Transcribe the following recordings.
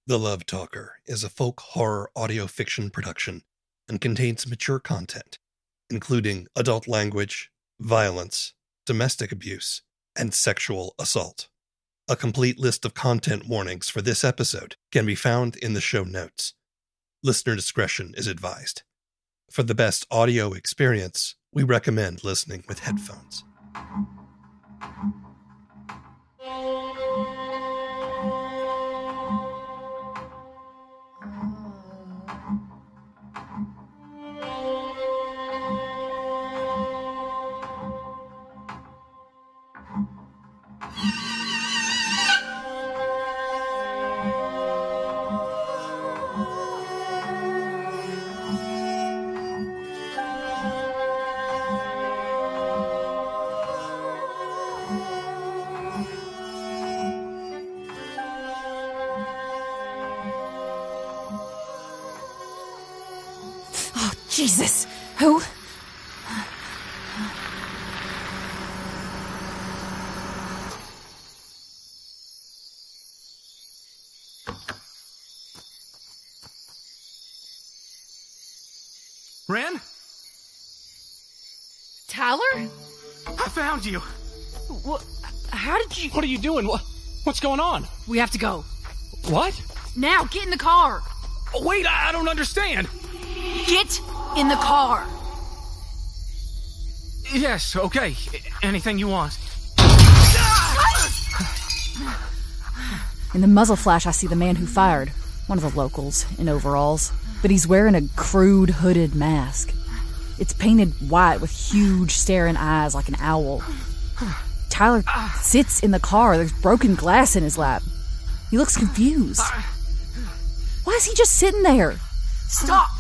The Love Talker is a folk horror audio fiction production and contains mature content, including adult language, violence, domestic abuse, and sexual assault. A complete list of content warnings for this episode can be found in the show notes. Listener discretion is advised. For the best audio experience, we recommend listening with headphones. Jesus! Who? Ren? Tyler? I found you! What? How did you... What are you doing? What's going on? We have to go. What? Now, get in the car! Oh, wait, I don't understand! Get in the car! Yes, okay. Anything you want. In the muzzle flash, I see the man who fired, one of the locals, in overalls. But he's wearing a crude, hooded mask. It's painted white with huge, staring eyes like an owl. Tyler sits in the car. There's broken glass in his lap. He looks confused. Why is he just sitting there? Stop!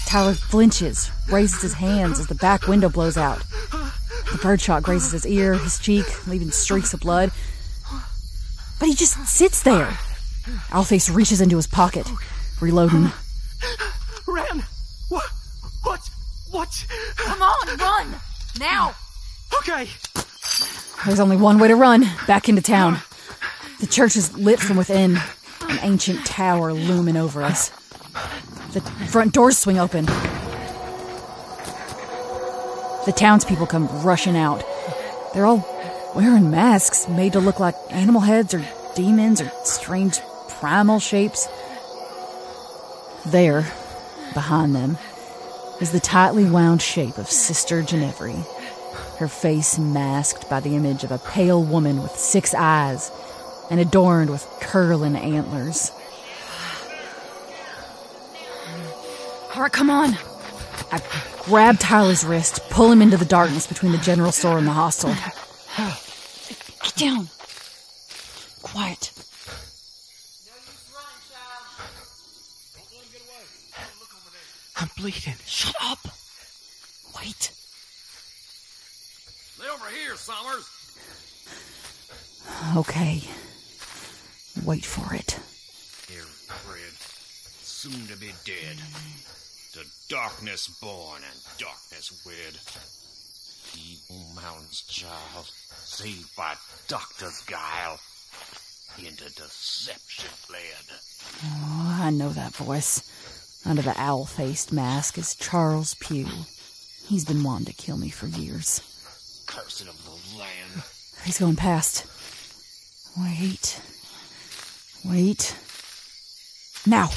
Tyler flinches, raises his hands as the back window blows out. The birdshot grazes his ear, his cheek, leaving streaks of blood. But he just sits there. Owlface reaches into his pocket, reloading. Ren! What? Come on, run! Now! Okay! There's only one way to run, back into town. The church is lit from within, an ancient tower looming over us. The front doors swing open. The townspeople come rushing out. They're all wearing masks made to look like animal heads or demons or strange primal shapes. There, behind them, is the tightly wound shape of Sister Ginevra, her face masked by the image of a pale woman with 6 eyes and adorned with curling antlers. All right, come on. I grab Tyler's wrist, pull him into the darkness between the general store and the hostel. Get down. Quiet. I'm bleeding. Shut up. Wait. Lay over here, Summers. Okay. Wait for it. Here, Fred. Soon to be dead. To darkness born and darkness wed. Evil Mountain's child, saved by doctor's guile, into deception led. Oh, I know that voice. Under the owl-faced mask is Charles Pugh. He's been wanting to kill me for years. Cursed of the land. He's going past. Wait. Now.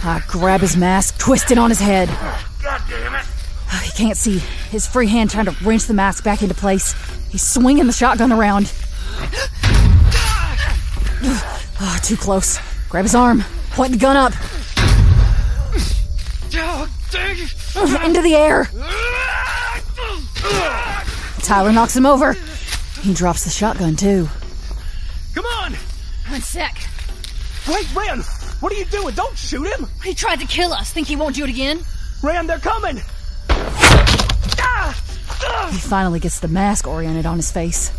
I grab his mask, twist it on his head. God damn it! He can't see. His free hand trying to wrench the mask back into place. He's swinging the shotgun around. Too close. Grab his arm. Point the gun up. Into the air. Tyler knocks him over. He drops the shotgun, too. Come on! 1 sec. Wait, Ren! What are you doing? Don't shoot him! He tried to kill us. Think he won't do it again? Ren, they're coming! He finally gets the mask oriented on his face.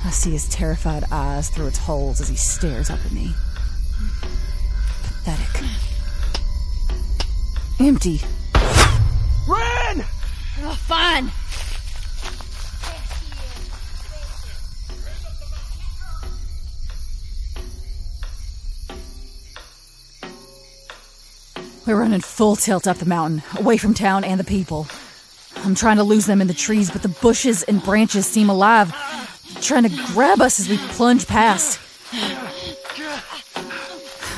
I see his terrified eyes through its holes as he stares up at me. Pathetic. Empty. Ren! Oh, fine. We're running full tilt up the mountain, away from town and the people. I'm trying to lose them in the trees, but the bushes and branches seem alive, trying to grab us as we plunge past.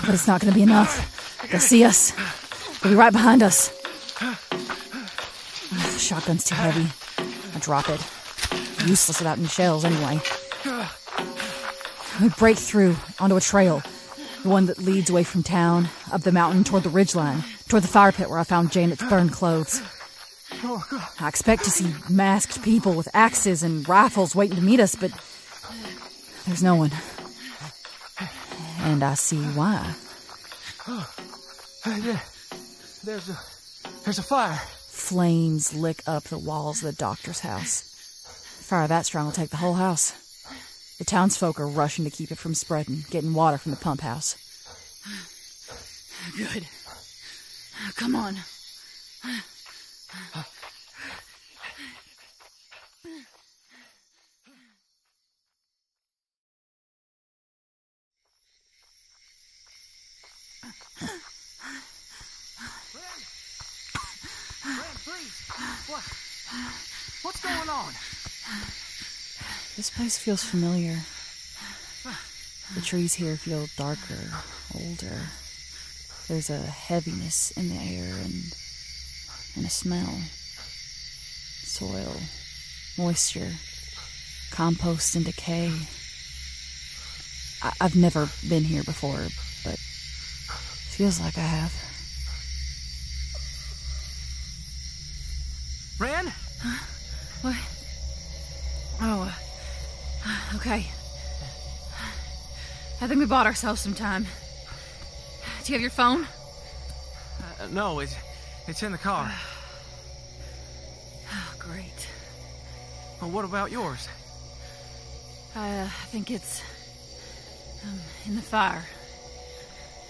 But it's not going to be enough. They'll see us. They'll be right behind us. The shotgun's too heavy. I drop it. Useless without any shells, anyway. We break through onto a trail. The one that leads away from town, up the mountain toward the ridgeline, toward the fire pit where I found Janet's burned clothes. I expect to see masked people with axes and rifles waiting to meet us, but there's no one. And I see why. There's a fire. Flames lick up the walls of the doctor's house. Fire that strong will take the whole house. The townsfolk are rushing to keep it from spreading, getting water from the pump house. Good. Come on. What's going on? This place feels familiar. The trees here feel darker, older. There's a heaviness in the air and a smell. Soil, moisture, compost and decay. I've never been here before, but feels like I have. Ren? What? Oh, okay. I think we bought ourselves some time. Do you have your phone? No, it's in the car. Oh, great. Well, what about yours? I think it's in the fire.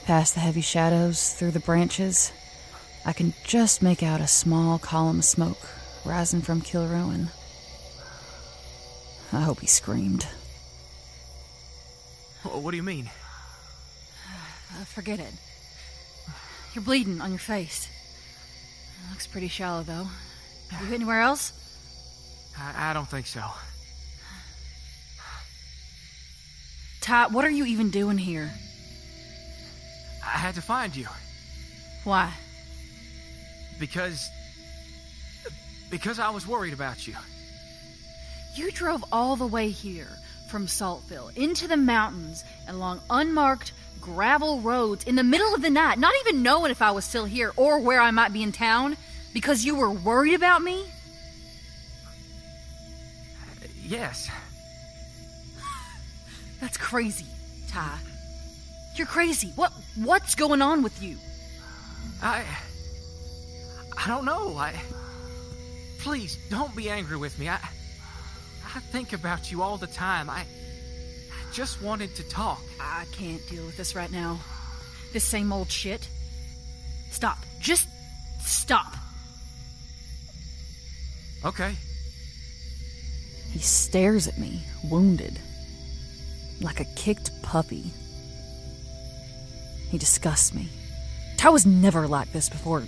Past the heavy shadows, through the branches, I can just make out a small column of smoke rising from Kilrowan. I hope he screamed. What do you mean? Forget it. You're bleeding on your face. It looks pretty shallow, though. Have you hit anywhere else? I don't think so. Ty, what are you even doing here? I had to find you. Why? Because I was worried about you. You drove all the way here from Saltville into the mountains and along unmarked gravel roads in the middle of the night, not even knowing if I was still here or where I might be in town, because you were worried about me? Yes. That's crazy, Ty. You're crazy. What's going on with you? I don't know. Please, don't be angry with me. I think about you all the time. I just wanted to talk. I can't deal with this right now. This same old shit. Stop. Just stop. Okay. He stares at me, wounded, like a kicked puppy. He disgusts me. Ty was never like this before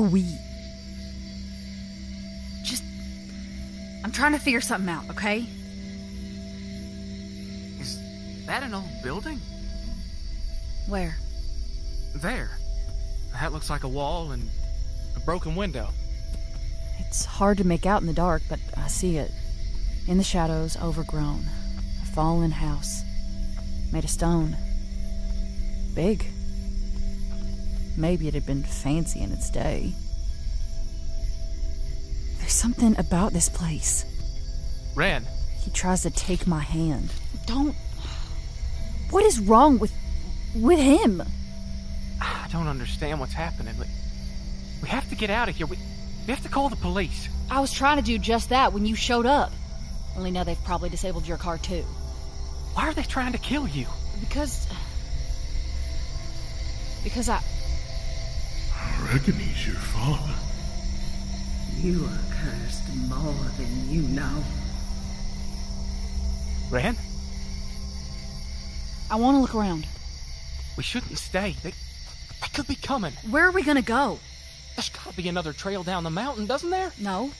we... I'm trying to figure something out, okay? Is that an old building? Where? There. That looks like a wall and a broken window. It's hard to make out in the dark, but I see it. In the shadows, overgrown. A fallen house. Made of stone. Big. Maybe it had been fancy in its day. There's something about this place. Ren. He tries to take my hand. Don't. What is wrong with him? I don't understand what's happening. We have to get out of here. We have to call the police. I was trying to do just that when you showed up. Only now they've probably disabled your car too. Why are they trying to kill you? Because I reckon he's your father. You are cursed more than you know. Ren? want to look around. We shouldn't stay. They could be coming. Where are we gonna go? There's gotta be another trail down the mountain, doesn't there? No.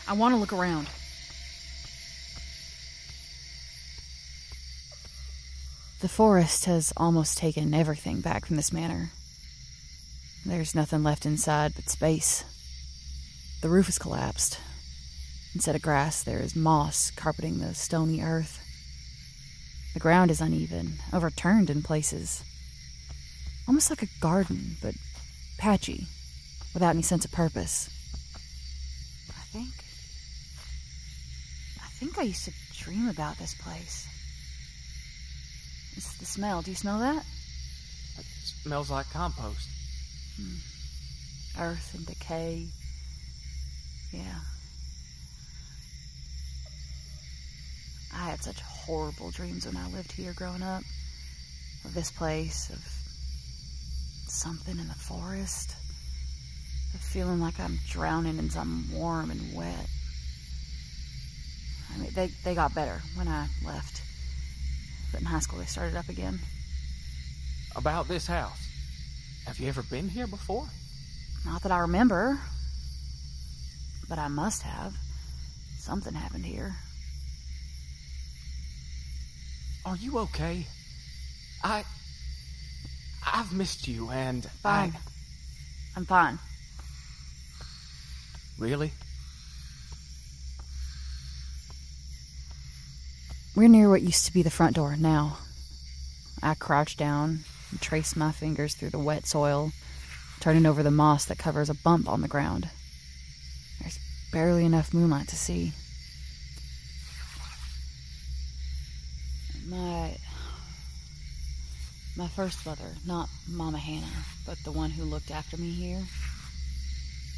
I want to look around. The forest has almost taken everything back from this manor. There's nothing left inside but space. The roof has collapsed. Instead of grass, there is moss carpeting the stony earth. The ground is uneven, overturned in places. Almost like a garden, but patchy, without any sense of purpose. I think I used to dream about this place. It's the smell. Do you smell that? It smells like compost. Earth and decay. Yeah. I had such horrible dreams when I lived here growing up. Of this place, of something in the forest. Of feeling like I'm drowning in something warm and wet. I mean, they got better when I left. But in high school they started up again. About this house. Have you ever been here before? Not that I remember. But I must have. Something happened here. Are you okay? I've missed you and Fine. I'm fine. Really? We're near what used to be the front door now. I crouch down and trace my fingers through the wet soil, turning over the moss that covers a bump on the ground. There's barely enough moonlight to see. My first mother, not Mama Hannah, but the one who looked after me here,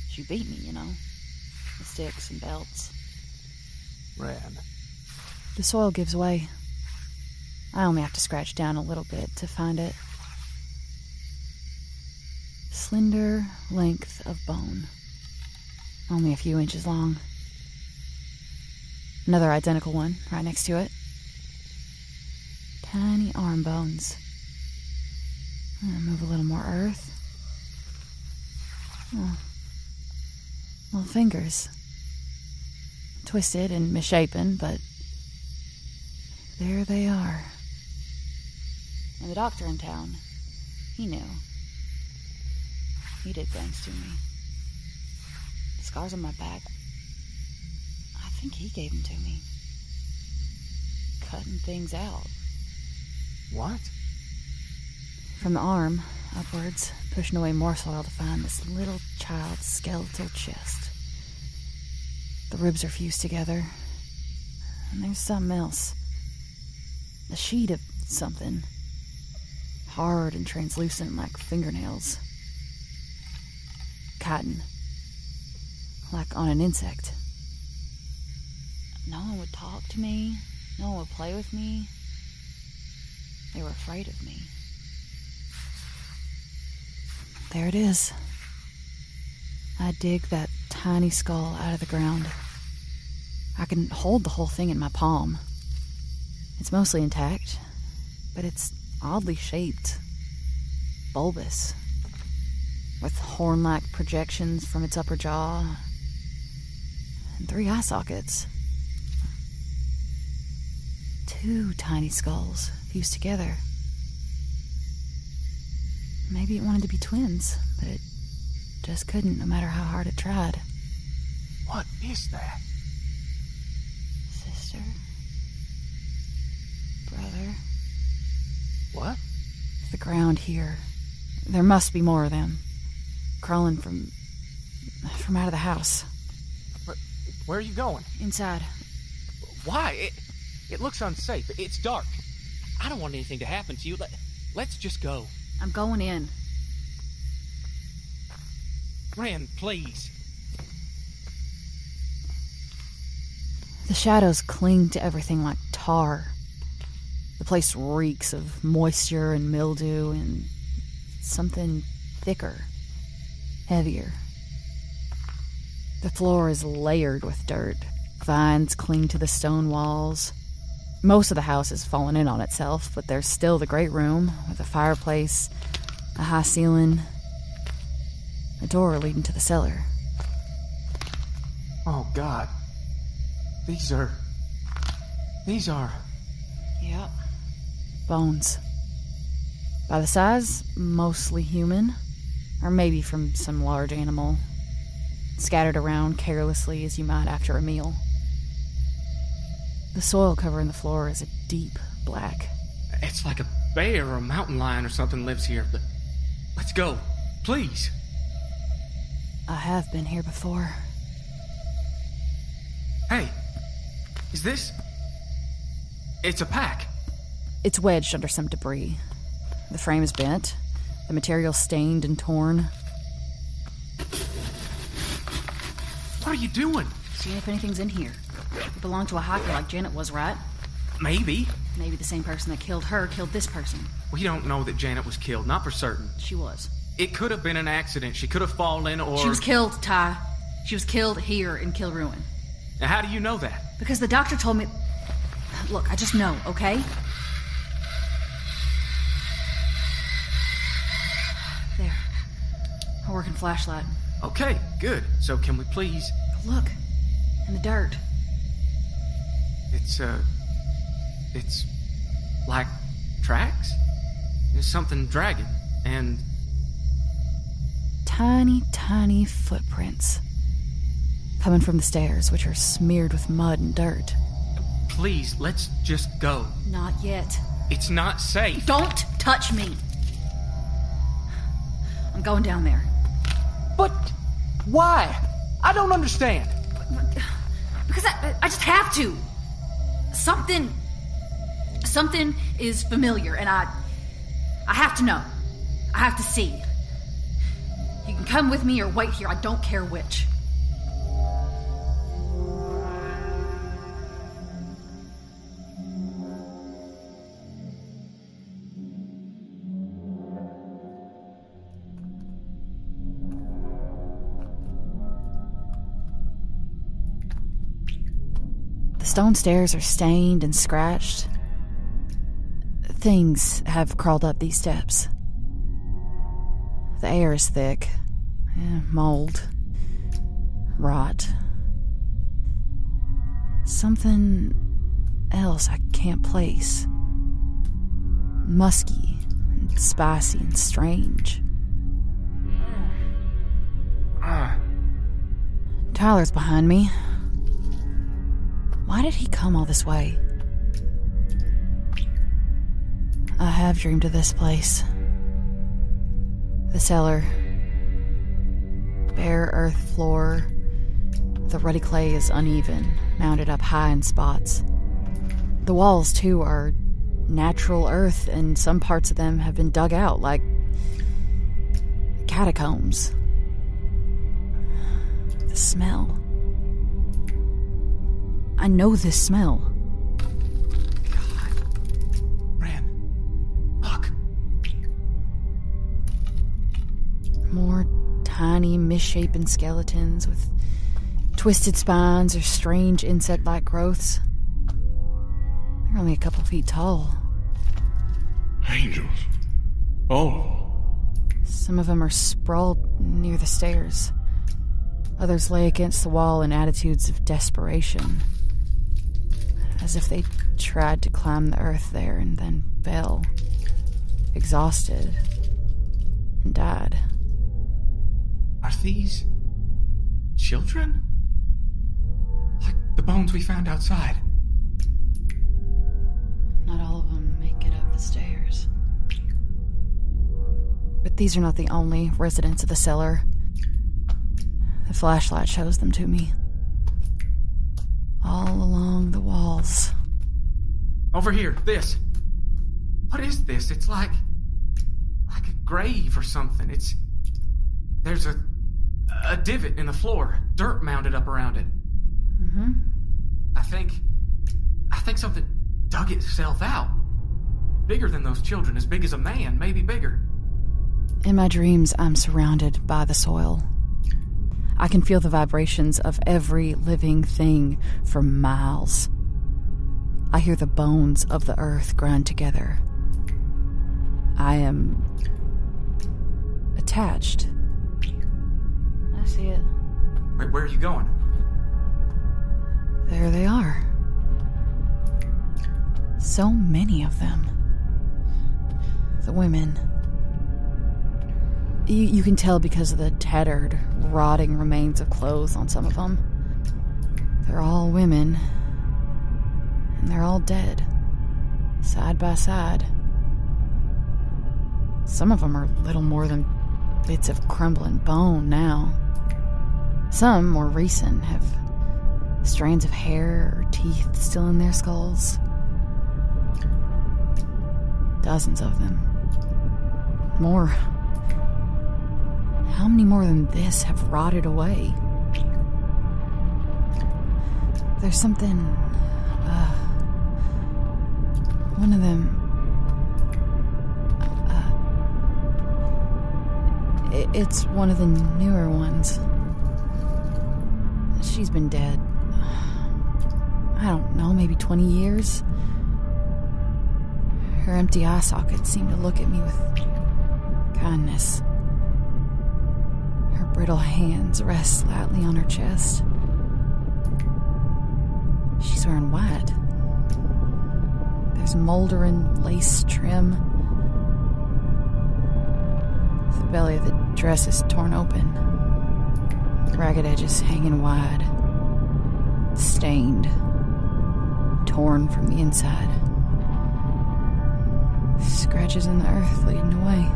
she beat me, with sticks and belts. Ran. The soil gives way. I only have to scratch down a little bit to find it. Slender length of bone. Only a few inches long. Another identical one right next to it. Tiny arm bones. I'll move a little more earth. Oh. Little fingers. Twisted and misshapen, but there they are. And the doctor in town, he knew. He did things to me. The scars on my back, I think he gave them to me. Cutting things out. What? From the arm, upwards, pushing away more soil to find this little child's skeletal chest. The ribs are fused together. And there's something else. A sheet of something. Hard and translucent like fingernails. Cotton. Like on an insect. No one would talk to me. No one would play with me. They were afraid of me. There it is. I dig that tiny skull out of the ground. I can hold the whole thing in my palm. It's mostly intact, but it's oddly shaped. Bulbous. With horn-like projections from its upper jaw. And 3 eye sockets. 2 tiny skulls fused together. Maybe it wanted to be twins, but it just couldn't, no matter how hard it tried. What is that? Sister? Brother? What? The ground here. There must be more of them. Crawling from out of the house. Where are you going? Inside. Why? It looks unsafe. It's dark. I don't want anything to happen to you. Let's just go. I'm going in. Ren, please. The shadows cling to everything like tar. The place reeks of moisture and mildew and something thicker, heavier. The floor is layered with dirt. Vines cling to the stone walls. Most of the house has fallen in on itself, but there's still the great room with a fireplace, A high ceiling. A door leading to the cellar. Oh, God. These are... Yep. Bones. By the size, mostly human. Or maybe from some large animal. Scattered around carelessly as you might after a meal. The soil covering the floor is a deep black. It's like a bear or a mountain lion or something lives here, but... Let's go. Please. I have been here before. Hey. Is this... It's a pack. It's wedged under some debris. The frame is bent. The material stained and torn. What are you doing? See if anything's in here. It belonged to a hiker like Janet was, right? Maybe. Maybe the same person that killed her killed this person. We don't know that Janet was killed, not for certain. She was. It could have been an accident. She could have fallen or... She was killed, Ty. She was killed here in Kilruin. Now, how do you know that? Because the doctor told me... Look, I just know, okay? There. A working flashlight. Okay, good. So can we please... Look. In the dirt. It's like tracks? There's something dragging, and... Tiny, tiny footprints. Coming from the stairs, which are smeared with mud and dirt. Please, let's just go. Not yet. It's not safe. Don't touch me! I'm going down there. But why? I don't understand. Because I just have to. Something is familiar, and I have to know. I have to see. You can come with me or wait here. I don't care which. The stone stairs are stained and scratched. Things have crawled up these steps. The air is thick. Mold. Rot. Something else I can't place. Musky and spicy and strange. Tyler's behind me. Why did he come all this way? I have dreamed of this place. The cellar. Bare earth floor. The ruddy clay is uneven, mounted up high in spots. The walls, too, are natural earth, and some parts of them have been dug out like catacombs. The smell. I know this smell. God. Ren, look. More tiny, misshapen skeletons with twisted spines or strange insect-like growths. They're only a couple feet tall. Angels. All of them. Some of them are sprawled near the stairs. Others lay against the wall in attitudes of desperation. As if they tried to climb the earth there and then fell, exhausted, and died. Are these children? Like the bones we found outside. Not all of them make it up the stairs. But these are not the only residents of the cellar. The flashlight shows them to me. All along the walls. Over here, this. What is this? It's like a grave or something. There's a divot in the floor, dirt mounded up around it. Mm-hmm. I think something dug itself out. Bigger than those children, as big as a man, maybe bigger. In my dreams, I'm surrounded by the soil. I can feel the vibrations of every living thing for miles. I hear the bones of the earth grind together. I am attached. I see it. Where are you going? There they are. So many of them. The women. You can tell because of the tattered, rotting remains of clothes on some of them. They're all women. And they're all dead. Side by side. Some of them are little more than bits of crumbling bone now. Some, more recent, have strands of hair or teeth still in their skulls. Dozens of them. More. How many more than this have rotted away? There's something... one of them... it's one of the newer ones. She's been dead. I don't know, maybe 20 years? Her empty eye sockets seem to look at me with kindness. Her brittle hands rest slightly on her chest. She's wearing white. There's moldering lace trim. The belly of the dress is torn open. Ragged edges hanging wide. Stained. Torn from the inside. Scratches in the earth leading away.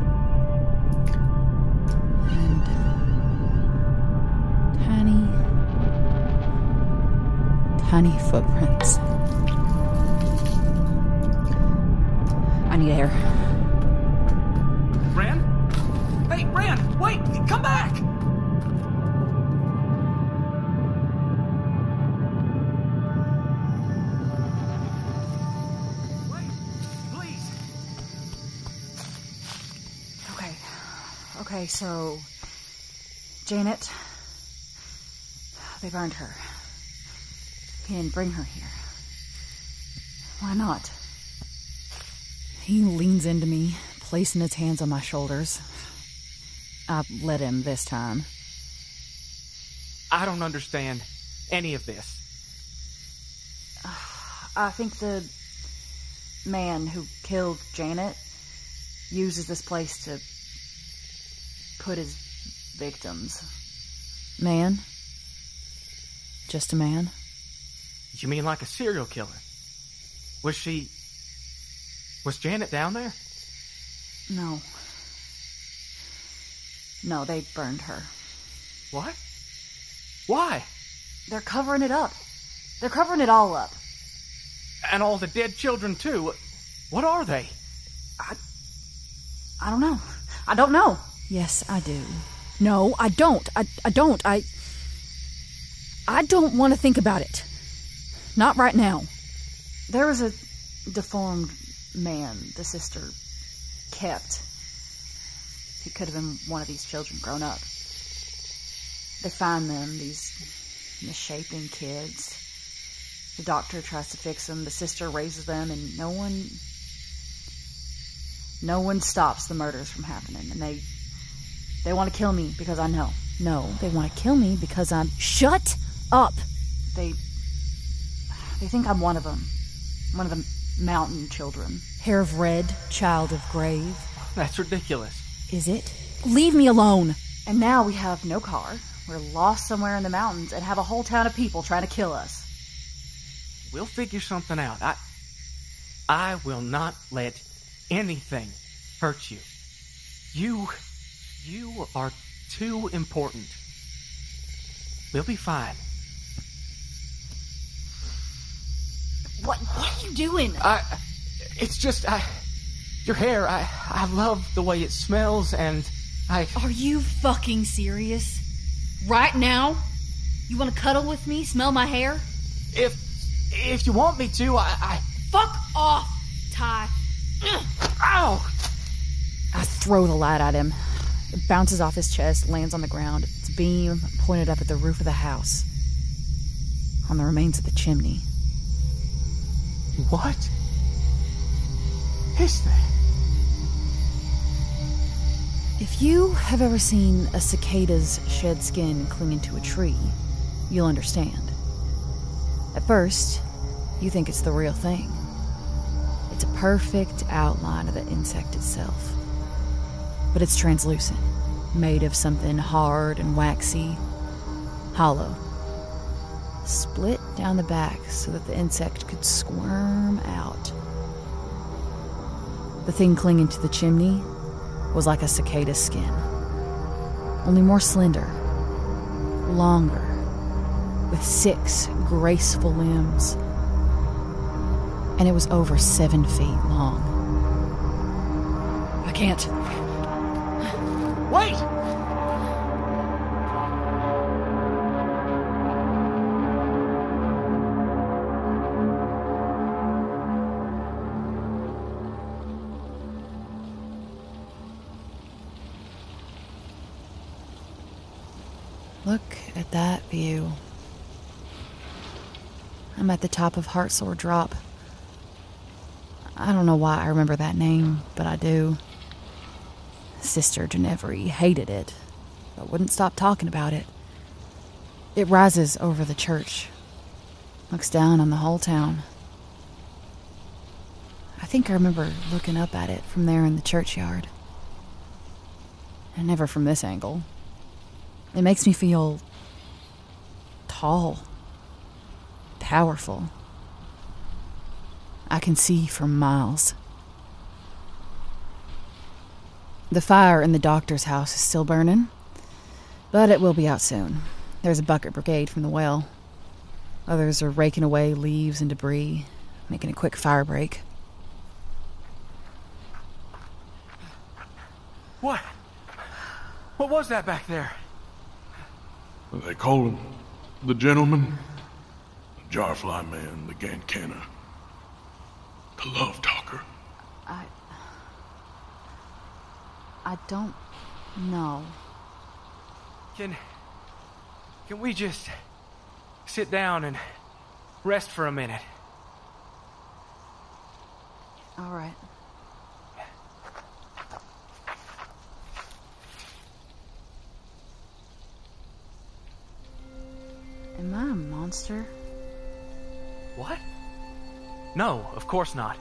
And tiny footprints. I need air. Ran? Hey, Ran! Wait! Come back! Wait! Please! Okay, so... Janet... They burned her. He didn't bring her here. Why not? He leans into me, placing his hands on my shoulders. I let him this time. I don't understand any of this. I think the man who killed Janet uses this place to put his victims. Man? Just a man? You mean like a serial killer? Was Janet down there? No. No, they burned her. What? Why? They're covering it up. They're covering it all up. And all the dead children, too. What are they? I don't know. I don't know. Yes, I do. No, I don't. I don't. I don't want to think about it. Not right now. There was a deformed man the sister kept. He could have been one of these children grown up. They find them, these misshapen kids. The doctor tries to fix them. The sister raises them, and no one stops the murders from happening. And they want to kill me because I know. No, they want to kill me because I'm... Shut up! They think I'm one of them. One of the mountain children. Hair of red, child of grave. That's ridiculous. Is it? Leave me alone! And now we have no car. We're lost somewhere in the mountains and have a whole town of people trying to kill us. We'll figure something out. I will not let anything hurt you. You are too important. We'll be fine. What are you doing? It's just, your hair, I love the way it smells, and Are you fucking serious? Right now? You want to cuddle with me, smell my hair? If you want me to, Fuck off, Ty. Ow! I throw the light at him. It bounces off his chest, lands on the ground, its beam pointed up at the roof of the house. On the remains of the chimney. What is that? If you have ever seen a cicada's shed skin clinging to a tree, you'll understand. At first, you think it's the real thing. It's a perfect outline of the insect itself. But it's translucent, made of something hard and waxy, hollow. Split down the back so that the insect could squirm out. The thing clinging to the chimney was like a cicada's skin, only more slender, longer, with 6 graceful limbs, and it was over 7 feet long. I can't. Wait! Look at that view. I'm at the top of Heartsore Drop. I don't know why I remember that name, but I do. Sister Ginevra hated it, but wouldn't stop talking about it. It rises over the church, looks down on the whole town. I think I remember looking up at it from there in the churchyard. And never from this angle. It makes me feel tall, powerful. I can see for miles. The fire in the doctor's house is still burning, but it will be out soon. There's a bucket brigade from the well. Others are raking away leaves and debris, making a quick fire break. What? What was that back there? They call him the gentleman, the jarfly man, the gancanner, the love talker. I don't know. Can we just sit down and rest for a minute? All right. Am I a monster? What? No, of course not.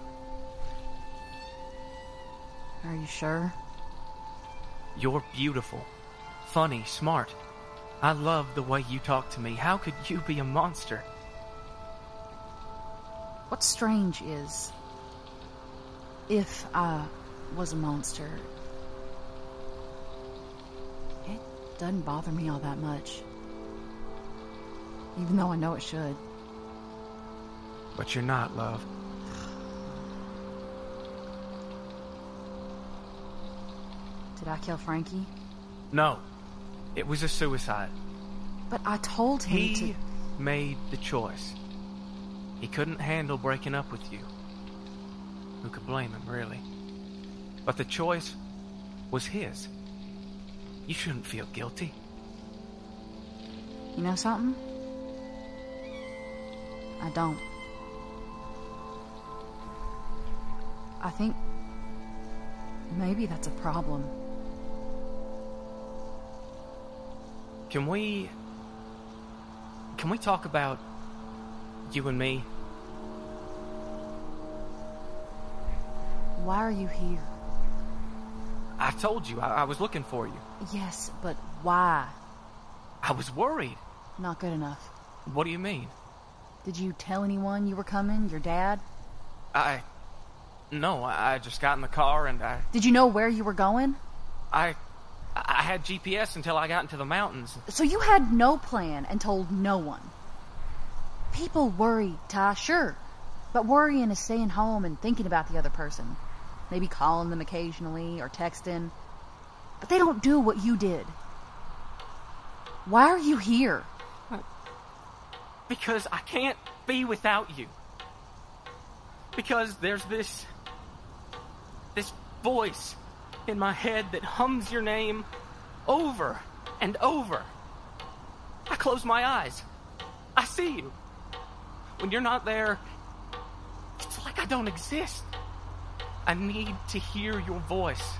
Are you sure? You're beautiful, funny, smart. I love the way you talk to me. How could you be a monster? What's strange is, if I was a monster, it doesn't bother me all that much. Even though I know it should. But you're not, love. Did I kill Frankie? No. It was a suicide. But I told him He made the choice. He couldn't handle breaking up with you. Who could blame him, really? But the choice was his. You shouldn't feel guilty. You know something? I don't. I think maybe that's a problem. Can we talk about you and me? Why are you here? I told you, I was looking for you. Yes, but why? I was worried. Not good enough. What do you mean? Did you tell anyone you were coming? Your dad? No, I just got in the car and Did you know where you were going? I had GPS until I got into the mountains. So you had no plan and told no one. People worry, Ty, sure. But worrying is staying home and thinking about the other person. Maybe calling them occasionally or texting. But they don't do what you did. Why are you here? Because I can't be without you. Because there's this voice in my head that hums your name over and over. I close my eyes. I see you. When you're not there, it's like I don't exist. I need to hear your voice.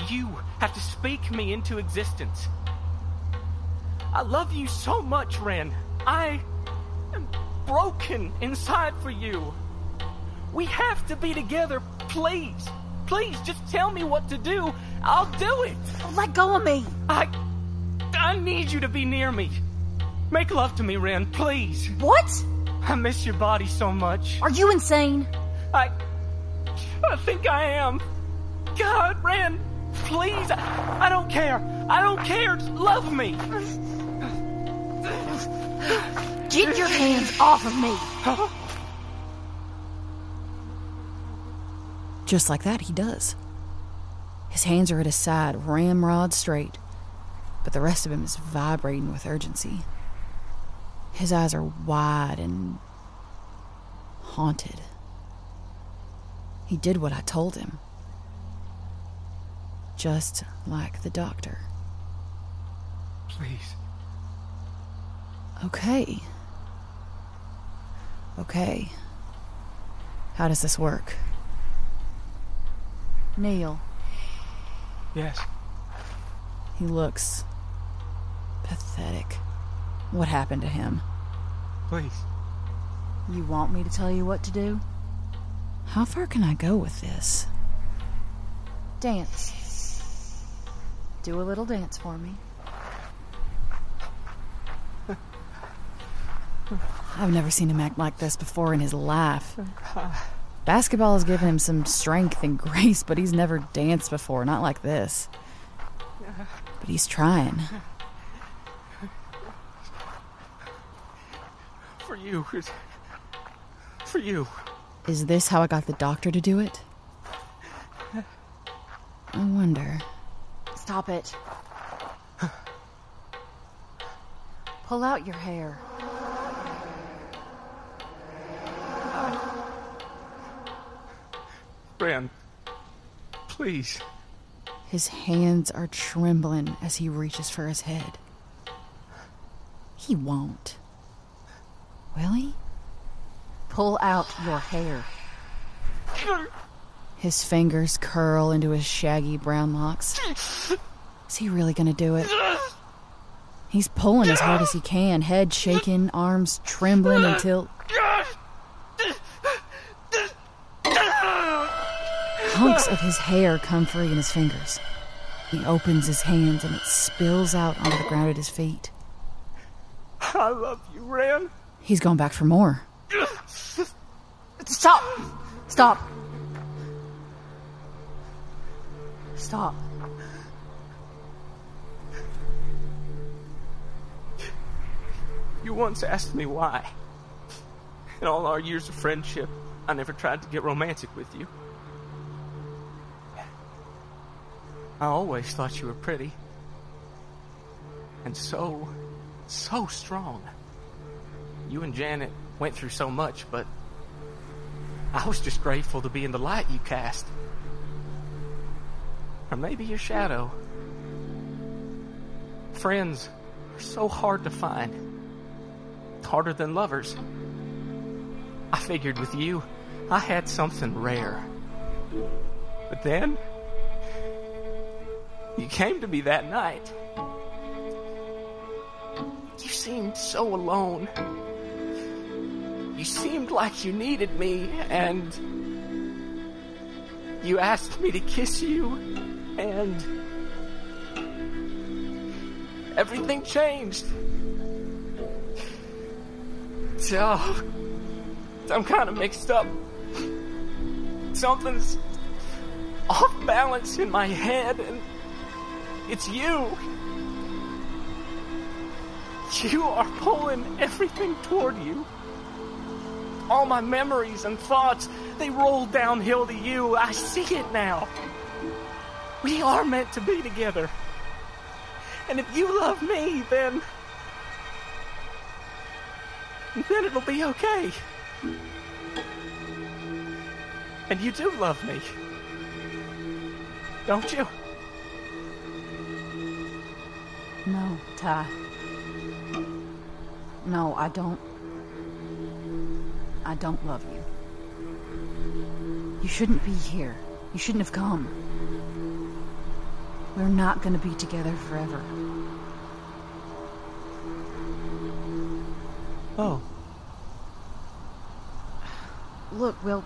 You have to speak me into existence. I love you so much, Ren. I am broken inside for you. We have to be together, please. Please, just tell me what to do. I'll do it. Let go of me. I need you to be near me. Make love to me, Ren, please. What? I miss your body so much. Are you insane? I think I am. God, Ren, please. I don't care. I don't care. Just love me. Get your hands off of me. Just like that, he does. His hands are at his side, ramrod straight, but the rest of him is vibrating with urgency. His eyes are wide and haunted. He did what I told him. Just like the doctor. Please. Okay. How does this work? Neil. Yes. He looks pathetic. What happened to him? Please. You want me to tell you what to do? How far can I go with this? Dance. Do a little dance for me. I've never seen him act like this before in his life. Basketball has given him some strength and grace, but he's never danced before, not like this. But he's trying. For you. For you. Is this how I got the doctor to do it? I wonder. Stop it. Pull out your hair. Ren, please. His hands are trembling as he reaches for his head. He won't. Will he? Pull out your hair. His fingers curl into his shaggy brown locks. Is he really gonna do it? He's pulling as hard as he can, head shaking, arms trembling until... Hunks of his hair come free in his fingers. He opens his hands and it spills out onto the ground at his feet. I love you, Ren. He's going back for more. Stop! Stop! Stop. You once asked me why. In all our years of friendship, I never tried to get romantic with you. I always thought you were pretty. And so strong. You and Janet went through so much, but I was just grateful to be in the light you cast. Or maybe your shadow. Friends are so hard to find. Harder than lovers. I figured with you, I had something rare. But then, you came to me that night. You seemed so alone. You seemed like you needed me, and you asked me to kiss you, and everything changed. Oh, I'm kind of mixed up. Something's off balance in my head, and it's you. You are pulling everything toward you. All my memories and thoughts, they roll downhill to you. I see it now. We are meant to be together. And if you love me, then it'll be okay. And you do love me, don't you? No, Ty. No, I don't. I don't love you. You shouldn't be here. You shouldn't have come. We're not gonna be together forever. Oh. Look, we'll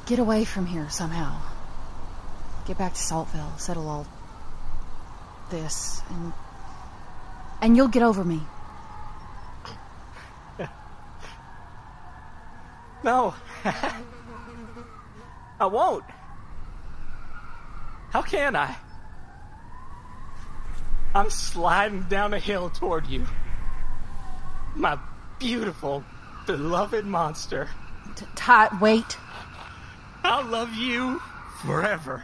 get away from here somehow. Get back to Saltville, settle all this, and you'll get over me. No. I won't. How can I? I'm sliding down a hill toward you. My beautiful, beloved monster. Wait. I'll love you forever.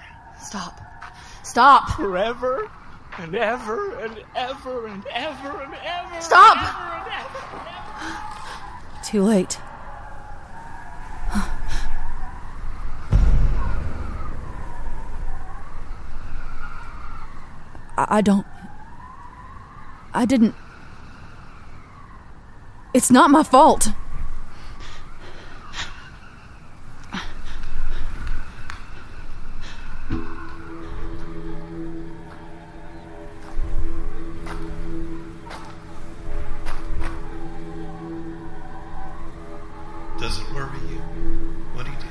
Stop. Forever and ever and ever and ever and ever. Stop! And ever and ever and ever. Too late. I didn't. It's not my fault. Does it worry you what he did?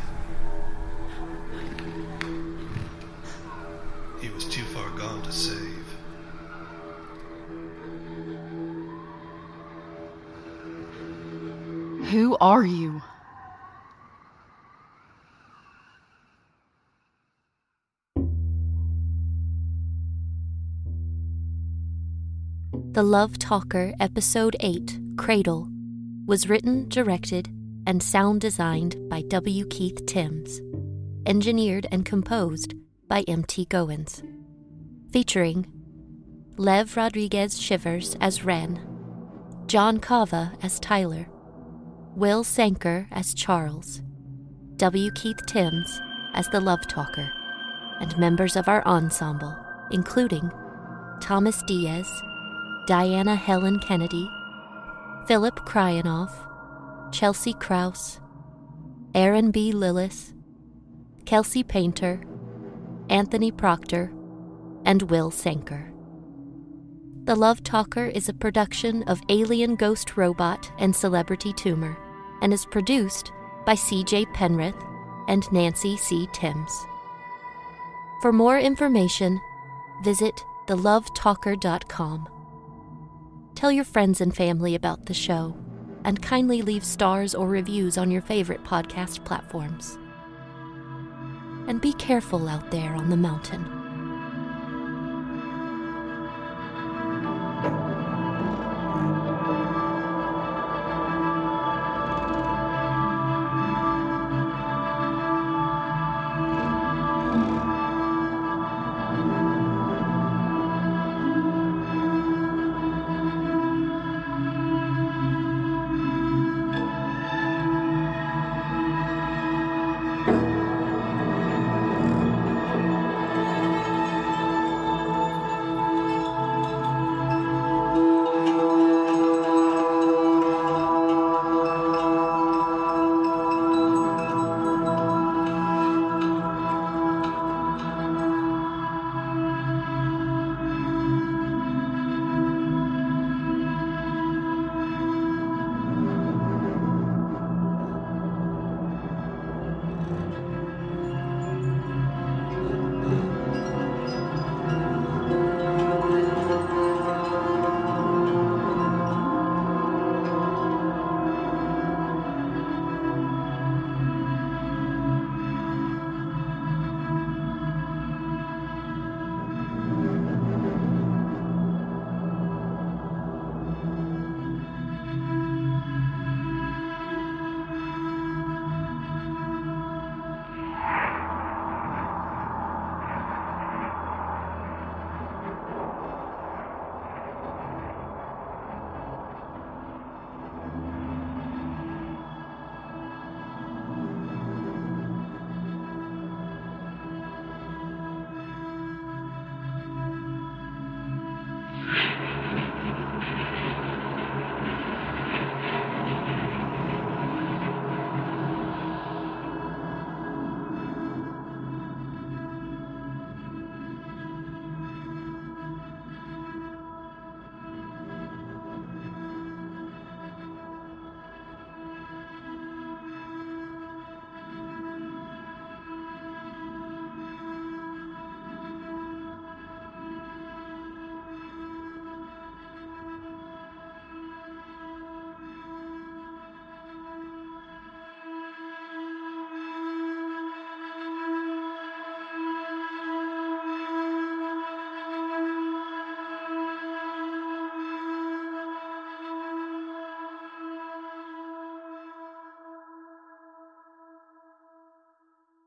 He was too far gone to save. Who are you? The Love Talker Episode 8, Cradle, was written, directed, and sound designed by W. Keith Timms, engineered and composed by M.T. Goins, featuring Lev Rodriguez Shivers as Ren, Jon Kava as Tyler, Will Sankuer as Charles, W. Keith Timms as the Love Talker, and members of our ensemble, including Thomas Diaz, Diana Helen Kennedy, Philip Kraaijenhof, Chelsea Krause, Erin B. Lillis, Kelsey Painter, Anthony Proctor, and Will Sankuer. The Love Talker is a production of Alien Ghost Robot and Celebrity Tumour, and is produced by C.J. Penrith and Nancy C. Timms. For more information, visit thelovetalker.com. Tell your friends and family about the show, and kindly leave stars or reviews on your favorite podcast platforms. And be careful out there on the mountain.